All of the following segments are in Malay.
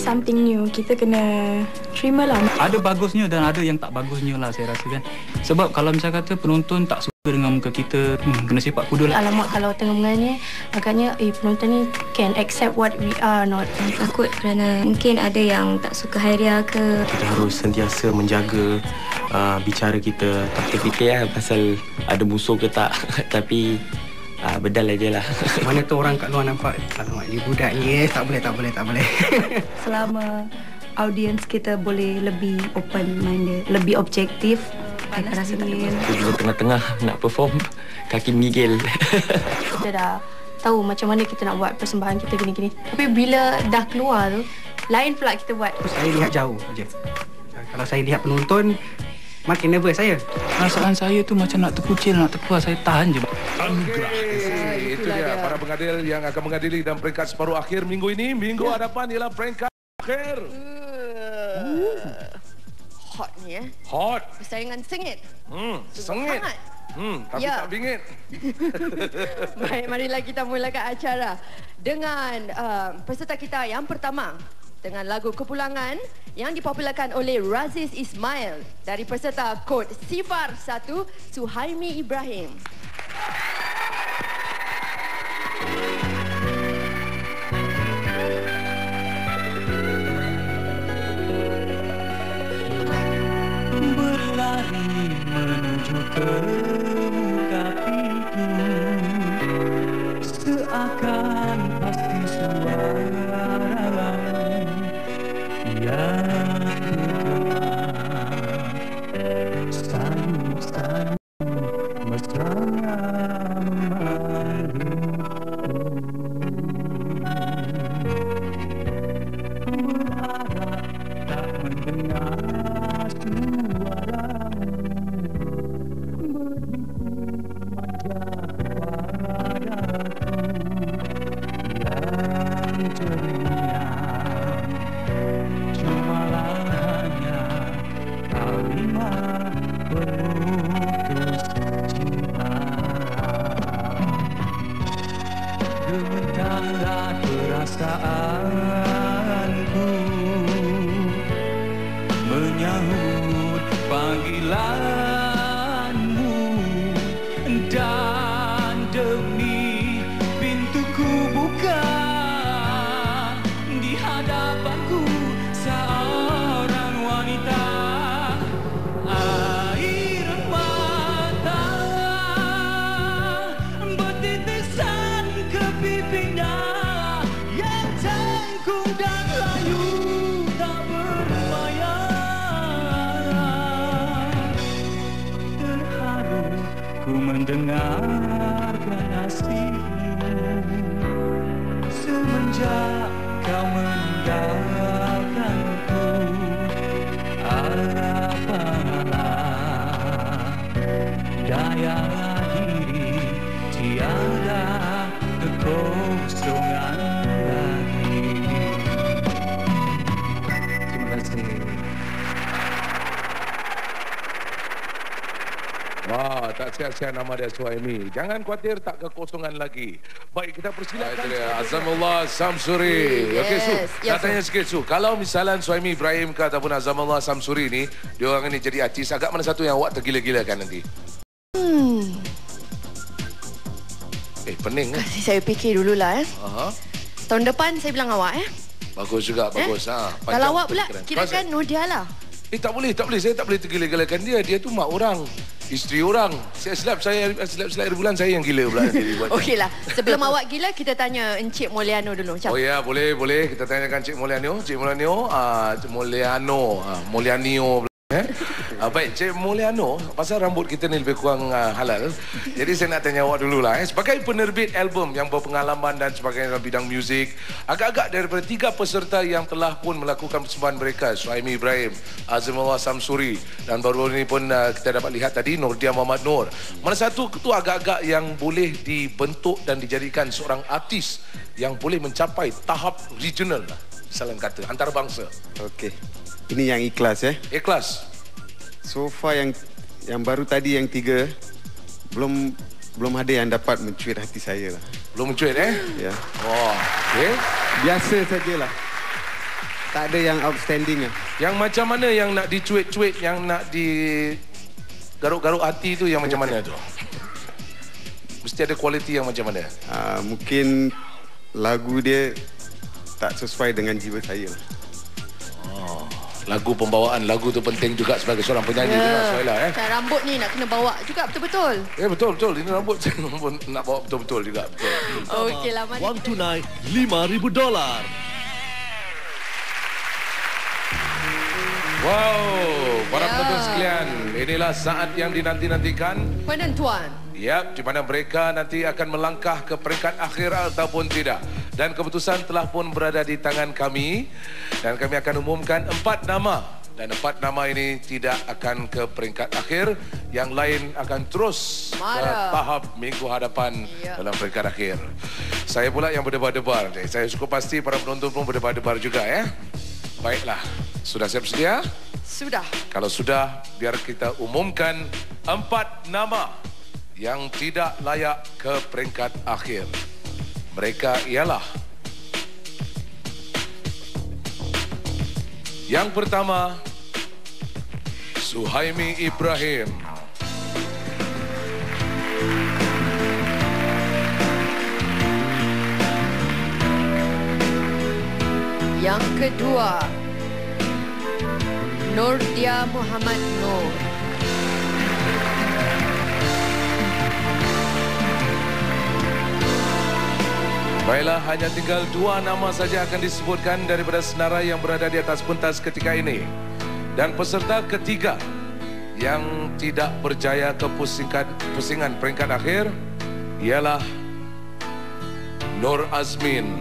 something new. Kita kena terima lah. Ada bagusnya dan ada yang tak bagusnya lah saya rasa kan. Sebab kalau misalnya kata penonton tak suka dengan muka kita, kena sepak kuda lah. Alamak, kalau tengah menyanyi agaknya penonton ni can accept what we are not. Takut kerana mungkin ada yang tak suka Hairia ke. Kita harus sentiasa menjaga bicara kita. Tak fikir pasal ada musuh ke tak. Tapi bedal aja lah. Mana tu orang kat luar nampak, alamak ni budak ni, tak boleh. Selama audience kita boleh lebih open minded, lebih objektif, saya rasa tak ada. Bila tengah-tengah nak perform, kaki menggigil. Kita dah tahu macam mana kita nak buat persembahan kita gini-gini. Tapi bila dah keluar tu, lain pula kita buat. Saya lihat jauh je. Kalau saya lihat penonton, makin nervous saya. Perasaan saya tu macam nak terkucil, nak terkeluar. Saya tahan je. Anugerah. Itu dia para pengadil yang akan mengadili dalam peringkat separuh akhir minggu ini. Minggu hadapan ialah peringkat akhir. Hot ni Hot. Persaingan sengit. Sengit. Tapi Ya. tak bingit. Baik, marilah kita mulakan acara dengan peserta kita yang pertama dengan lagu Kepulangan yang dipopularkan oleh Raziz Ismail dari peserta kod Sifar 1 Suhaimi Ibrahim. Berlari menuju ke muka pintu, seakan pasti suara yang bergema, sayu-sayu mesra memanggilku. Berharap tak mendengar suaramu, begitu manja kepadaku yang ceria. Cumalah hanya kalimat pemutus cinta. Gemetarlah perasaanku menyahut panggilanmu, dan demi pintuku buka di hadapanku seorang wanita. Air mata bertitisan ke pipinya yang cangkung dan layu tak berbayar. Terharu ku mendengarkan nasibmu semenjak kau meninggalkanku. Apalah daya diri, tiada kekosongan lagi. Terima kasih. Wah, tak sia-sia nama dia Suhaimi. Jangan khawatir, tak kekosongan lagi. Baik, kita persilakan. Itu dia, Azamullah Samsuri. Okey, Su. Nak tanya sikit, Su. Kalau misalnya Suhaimi Ibrahim ke ataupun Azamullah Samsuri ni, dia orang ni jadi artis, agak mana satu yang awak tergila-gilakan nanti? Pening kan? Kasih saya fikir dululah. Tahun depan saya bilang awak Bagus juga, bagus. Kalau awak pula kirakan Nodia lah. Tak boleh. Saya tak boleh tergila-gilakan dia. Dia tu mak orang, isteri orang. Silap hari bulan saya yang gila pula. Okeylah. Sebelum awak gila, kita tanya Encik Mulyano dulu. Oh ya, boleh. Kita tanyakan Cik Mulyano. Mulyano. Baik, Cik Mulyano, pasal rambut kita ni lebih kurang halal. Jadi saya nak tanya awak dululah. Sebagai penerbit album yang berpengalaman dan sebagainya dalam bidang muzik, agak-agak daripada 3 peserta yang telah pun melakukan persembahan mereka, Suhaimi Ibrahim, Azamullah Samsuri, dan baru-baru ini pun kita dapat lihat tadi Nurdia Muhammad Nur. Mana satu tu agak-agak yang boleh dibentuk dan dijadikan seorang artis yang boleh mencapai tahap regional lah, misalnya kata antarabangsa? Okey. Ini yang ikhlas Ikhlas. So far yang baru tadi yang 3 belum ada yang dapat mencuit hati saya lah. Belum mencuit Ya. Oh, okey. Biasa sajalah. Tak ada yang outstanding lah. Yang macam mana yang nak dicuit-cuit, yang nak di garuk-garuk hati tu yang macam mana tu? Mesti ada kualiti yang macam mana? Mungkin lagu dia tak sesuai dengan jiwa saya lah. Lagu pembawaan, lagu tu penting juga sebagai seorang penyanyi. Yeah. Rambut ni nak kena bawa juga betul-betul. Betul-betul. Ini rambut nak bawa betul-betul juga. Betul. Okeylah, mari. Wang tunai $5,000. Wow, para penonton sekalian, inilah saat yang dinanti-nantikan. Penentuan. Yap, di mana mereka nanti akan melangkah ke peringkat akhir ataupun tidak. Dan keputusan telah pun berada di tangan kami. Dan kami akan umumkan 4 nama. Dan 4 nama ini tidak akan ke peringkat akhir. Yang lain akan terus ke tahap minggu hadapan dalam peringkat akhir. Saya pula yang berdebar-debar. Saya cukup pasti para penonton pun berdebar-debar juga ya. Baiklah, sudah siap sedia? Sudah. Kalau sudah, biar kita umumkan 4 nama yang tidak layak ke peringkat akhir. Mereka ialah: yang pertama, Suhaimi Ibrahim. Yang kedua, Nurdia Muhammad Nur. Baiklah, hanya tinggal 2 nama saja akan disebutkan daripada senarai yang berada di atas pentas ketika ini. Dan peserta ketiga yang tidak berjaya ke pusingan peringkat akhir ialah Nur Azmin.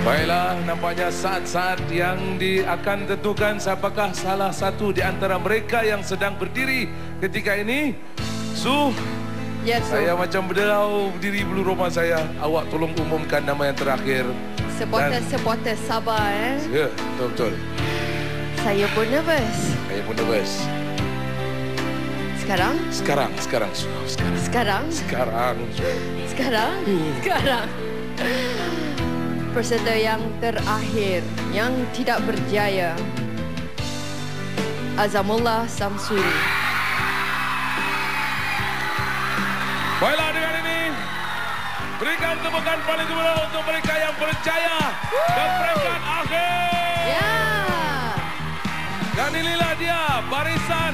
Baiklah, nampaknya saat-saat yang akan tentukan siapakah salah satu di antara mereka yang sedang berdiri ketika ini. Yes, saya macam berdiri bulu roma saya. Awak tolong umumkan nama yang terakhir. Supporter sabar Ya, betul-betul. Saya pun nervous. Saya pun nervous. Sekarang? Sekarang. Peserta yang terakhir yang tidak berjaya, Azamullah Samsuri. Baiklah, dengan ini berikan tepukan paling gembira untuk mereka yang berjaya ke peringkat akhir. Dan inilah dia barisan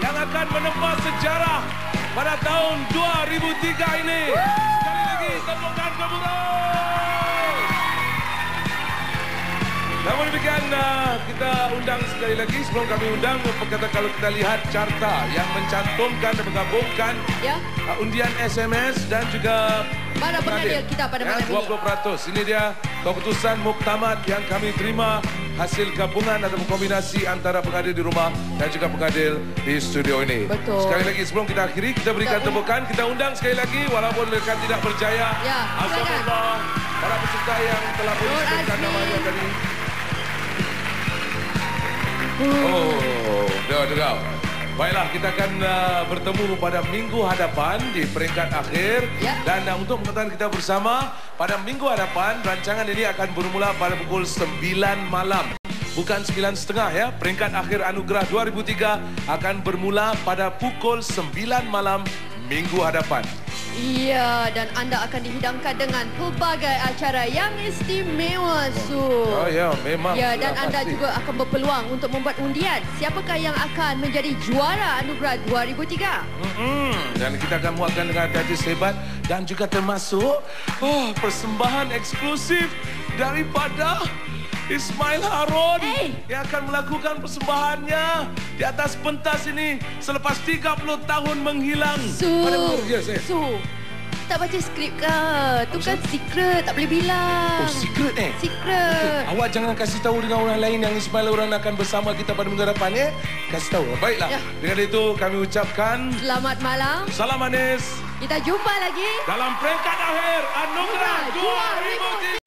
yang akan menempa sejarah pada tahun 2003 ini. Sekali lagi tepukan gembira. Namun demikian, kita undang sekali lagi sebelum kami undang, kalau kita lihat carta yang mencantumkan dan menggabungkan undian SMS dan juga mana pengadil kita pada malam ini. 20%. Ini dia keputusan muktamad yang kami terima, hasil gabungan atau kombinasi antara pengadil di rumah dan juga pengadil di studio ini. Betul. Sekali lagi sebelum kita akhiri, kita berikan tepukan, kita undang sekali lagi walaupun mereka tidak berjaya. Azamullah, para peserta yang telah disebutkan namanya tadi. Dengar. Baiklah, kita akan bertemu pada minggu hadapan di peringkat akhir. Dan untuk mengetahui kita bersama, pada minggu hadapan, rancangan ini akan bermula pada pukul 9 malam. Bukan 9.30 ya. Peringkat akhir Anugerah 2003 akan bermula pada pukul 9 malam minggu hadapan. Iya, dan anda akan dihidangkan dengan pelbagai acara yang istimewa, memang. Ya, dan anda juga akan berpeluang untuk membuat undian. Siapakah yang akan menjadi juara Anugerah 2003? Dan kita akan muatkan dengan gadis hebat dan juga termasuk persembahan eksklusif daripada Ismail Harun yang akan melakukan persembahannya di atas pentas ini selepas 30 tahun menghilang. Tak baca skrip ke? Tu kan secret, tak boleh bilang. Secret Secret. Awak jangan kasih tahu dengan orang lain yang Ismail Harun akan bersama kita pada minggu depan Kasih tahu. Baiklah. Dengan itu kami ucapkan selamat malam. Salam manis. Kita jumpa lagi dalam peringkat akhir Anugerah 2003.